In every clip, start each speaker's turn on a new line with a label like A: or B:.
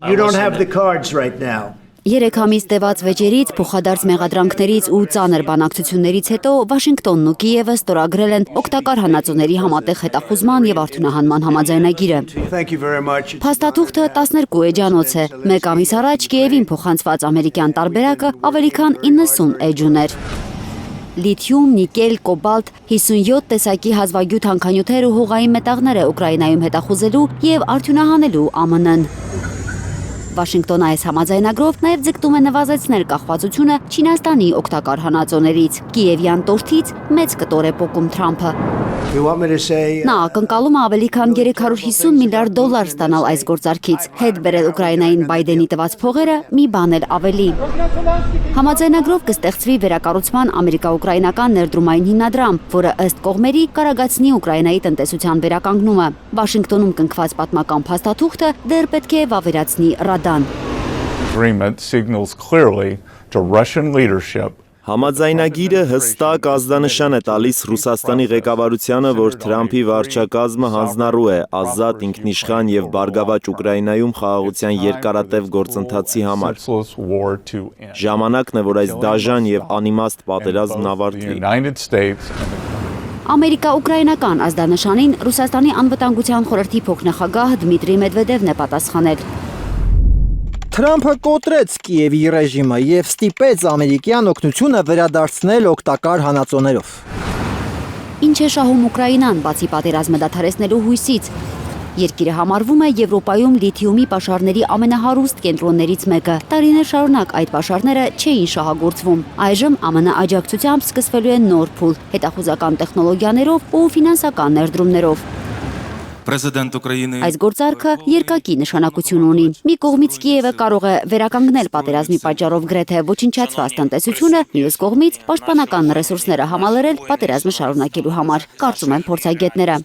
A: You don't have the cards right now.
B: 3 ամիս տևած վեճերից, փոխադարձ մեղադրանքներից ու ծանր բանակցություններից հետո Վաշինգտոնն ու Կիևը ստորագրել են օգտակար հանածոների համատեղ հետախուզման եւ արդյունահանման համաձայնագիրը։ Փաստաթուղթը 12 էջանոց է։ 1 ամիս առաջ Կիևին փոխանցված ամերիկյան տարբերակը ավելի քան 90 էջ ուներ։ Լիթիում, նիկել, կոբալտ, 57 տեսակի հազվագյուտ հանքանյութեր ու հողային մետաղներ է Ուկրաինայում հետախուզելու եւ արդյունահանելու ԱՄՆ-ն։ Վաշինգտոնը այս համաձայնագրով նաև ձգտում է նվազեցնել կախվածությունը Չինաստանի օգտակար հանածոներից։ Կիևյան տորթից մեծ կտոր է պոկում Թրամփը։ Նա ակնկալում է ավելի քան $350 միլիարդ ստանալ այս գործարքից։ Հետ բերել Ուկրաինային Բայդենի տված փողերը մի բան էլ ավելի։ Համաձայնագրով կստեղծվի վերակառուցման ամերիկա-ուկրաինական ներդրումային հիմնադրամ, որը ըստ կողմերի կարագացնի Ուկրաինայի տնտեսության վերականգնումը։ Վաշինգտոնում կնքված պատմական փաստաթուղթը դեռ պետք է վավերացնի Ռադան։
C: Համաձայնագիրը հստակ ազդանշան է տալիս Ռուսաստանի ղեկավարությանը, որ Թրամփի վարչակազմը հանձնառու է ազատ, ինքնիշխան եւ բարգավաճ Ուկրաինայում խաղաղության երկարատև գործընթացի համար։ Ժամանակն է, որ այս դաժան եւ անիմաստ պատերազմն ավարտվի։
B: Ամերիկա-ուկրաինական ազդանշանին Ռուսաստանի անվտանգության խորհրդի փոխնախագահ Դմիտրի Մեդվեդևն է պատասխանել։
D: Թրամփը կոտրեց Կիևի ռեժիմը եւ ստիպեց ամերիկյան օգնությունը վերադարձնել օգտակար հանածոներով։
B: Ինչ է շահում Ուկրաինան, բացի պատերազմը դադարեցնելու հույսից։ Երկիրը համարվում է Եվրոպայում լիթիումի պաշարների ամենահարուստ կենտրոններից մեկը։ Տարիներ շարունակ այդ պաշարները չէին շահագործվում։ Այժմ ԱՄՆ աջակցությամբ սկսվելու է նոր փուլ՝ հետախուզական տեխնոլոգիաներով ու ֆինանսական ներդրումներով։ Այս գործարքը երկակի նշանակություն ունի։ Մի կողմից Կիևը կարող է վերականգնել պատերազմի պատճառով գրեթե ոչնչացված տնտեսությունը, մյուս կողմից պաշտպանական ռեսուրսները համալրել պատերազմը շարունակելու համար, կարծում են փորձագետները։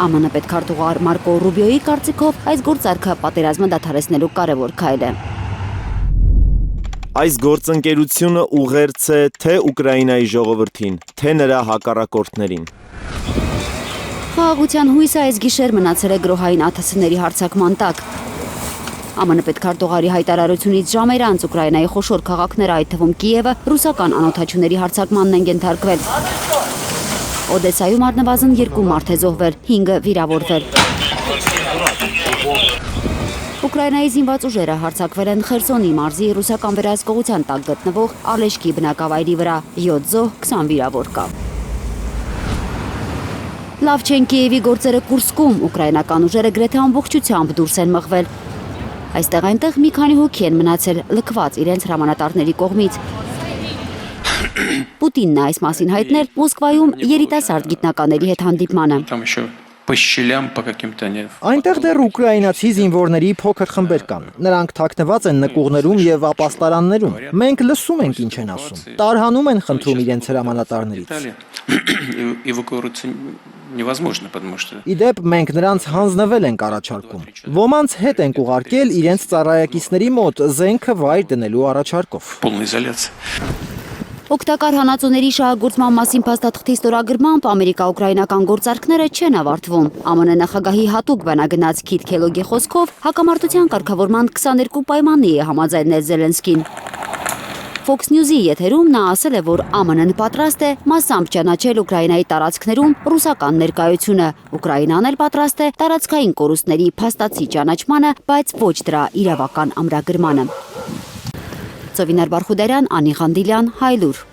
B: ԱՄՆ պետքարտուղար Մարկո Ռուբիոյի կարծիքով այս գործարքը պատերազմը դադարեցնելու կարևոր քայլ է։
C: Այս գործընկերությունը ուղերձ է թե Ուկրաինայի ժողովրդին, թե նրա հակառակորդներին։
B: Խաղաղության հույսը այս գիշեր մնացել է գրոհային ԱԹՍ-ների հարձակման տակ։ ԱՄՆ պետքարտուղարի հայտարարությունից ժամեր անց Ուկրաինայի խոշոր քաղաքները, այդ թվում Կիևը, ռուսական անօդաչուների հարձակմանն են ենթարկվել։ Օդեսայում առնվազն 2 մարդ է զոհվել, 5-ը վիրավորվել։ Ուկրաինայի զինված ուժերը հարձակվել են Խերսոնի մարզի ռուսական վերահսկողության տակ գտնվող Ալեշկի բնակավայրի վրա, 7 զոհ, 20 վիրավոր կա։ Լավ չեն Կիևի գործերը Կուրսկում, ուկրաինական ուժերը գրեթե ամբողջությամբ դուրս են մղվել։ Այստեղ այնտեղ մի քանի հոգի են մնացել լքված իրենց հրամանատարների կողմից։ Պուտինն է այս մասին հայտնել Մոսկվայում երիտասարդ գիտնականների հետ հանդիպմանը։
D: Այնտեղ դեռ ուկրաինացի զինվորների փոքր խմբեր կան։ Նրանք թաքնված են նկուղներում եւ ապաստարաններում։ Մենք լսում ենք ինչ են ասում։ Տարհանում են խնդրում իրենց հրամանատարներից։ Իդեպ մենք նրանց հանձնվել ենք առաջարկում։ Ոմանց հետ ենք ուղարկել իրենց ծառայակիցների մոտ զենքը վայր դնելու առաջարկով։
B: Օգտակար հանածոների շահագործման մասին փաստաթղթի ստորագրմամբ ամերիկա-ուկրաինական գործարքները չեն ավարտվում։ ԱՄՆ նախագահի հատուկ բանագնաց Քիթ Քելոգի խոսքով հակամարտության կարգավորման 22 պայմանի է համաձայնել Զելենսկին։ Fox News-ի եթերում նա ասել է, որ ԱՄՆ-ն պատրաստ է մասամբ ճանաչել Ուկրաինայի տարածքներում ռուսական ներկայությունը։ Ուկրաինան էլ պատրաստ է տարածքային կորուստների փաստացի ճանաչմանը, բայց ոչ դրա իրավական ամրագրմանը։ Ծովինար Բարխուդարյան, Անի Ղանդիլյան, Հայլուր։